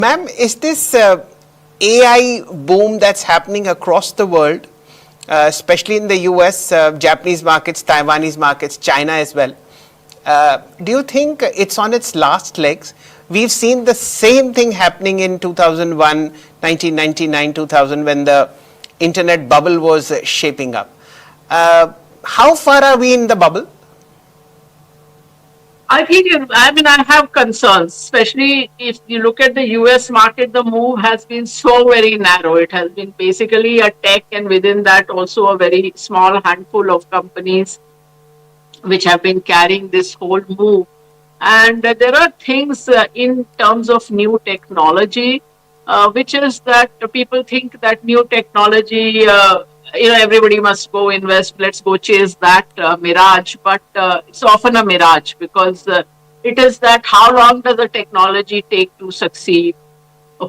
Ma'am, is this AI boom that's happening across the world, especially in the US, Japanese markets, Taiwanese markets, China as well, do you think it's on its last legs? We've seen the same thing happening in 2001, 1999, 2000 when the internet bubble was shaping up. How far are we in the bubble? I have concerns, especially if you look at the US market, the move has been so very narrow. It has been basically a tech, and within that, also a very small handful of companies which have been carrying this whole move. And there are things in terms of new technology, which is that people think that new technology, everybody must go invest, let's go chase that mirage. But it's often a mirage because it is that how long does the technology take to succeed?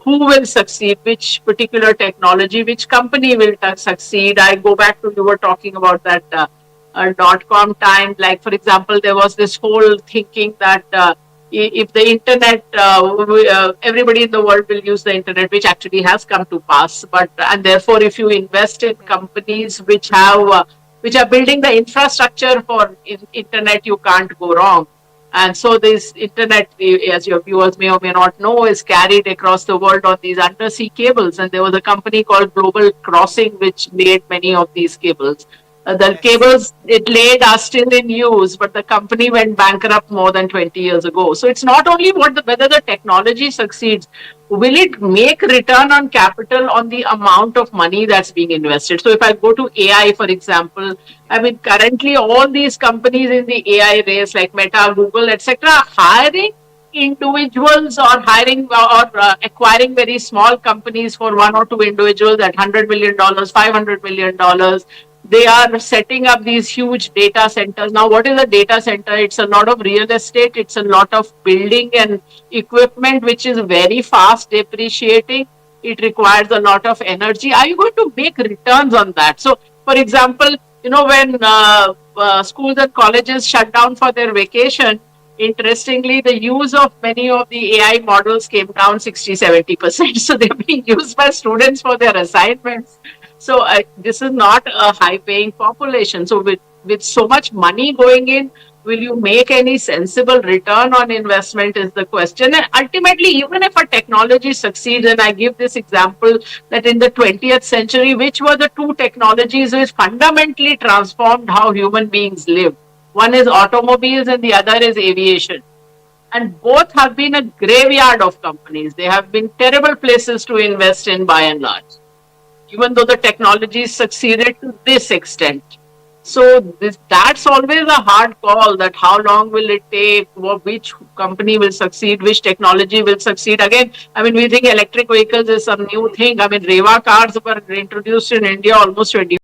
Who will succeed? Which particular technology? Which company will succeed? I go back to, you were talking about that .com time. Like, for example, there was this whole thinking that if the internet, everybody in the world will use the internet, which actually has come to pass. And therefore, if you invest in companies which are building the infrastructure for internet, you can't go wrong. And so this internet, as your viewers may or may not know, is carried across the world on these undersea cables. And there was a company called Global Crossing which laid many of these cables. The cables it laid are still in use, but the company went bankrupt more than 20 years ago. So it's not only whether the technology succeeds, will it make return on capital on the amount of money that's being invested? So if I go to AI, for example, currently all these companies in the AI race like Meta, Google, etc., are hiring individuals or hiring or acquiring very small companies for one or two individuals at $100 million, $500 million. They are setting up these huge data centers. Now, what is a data center? It's a lot of real estate. It's a lot of building and equipment, which is very fast depreciating. It requires a lot of energy. Are you going to make returns on that? So, for example, when schools and colleges shut down for their vacation, interestingly, the use of many of the AI models came down 60-70%. So they're being used by students for their assignments. So this is not a high-paying population. So with so much money going in, will you make any sensible return on investment is the question. And ultimately, even if a technology succeeds, and I give this example that in the 20th century, which were the two technologies which fundamentally transformed how human beings live? One is automobiles and the other is aviation. And both have been a graveyard of companies. They have been terrible places to invest in by and large, even though the technology succeeded to this extent. So that's always a hard call, that how long will it take, which company will succeed, which technology will succeed. Again, we think electric vehicles is some new thing. Reva cars were introduced in India almost 20.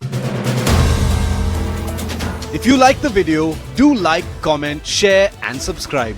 If you like the video, do like, comment, share and subscribe.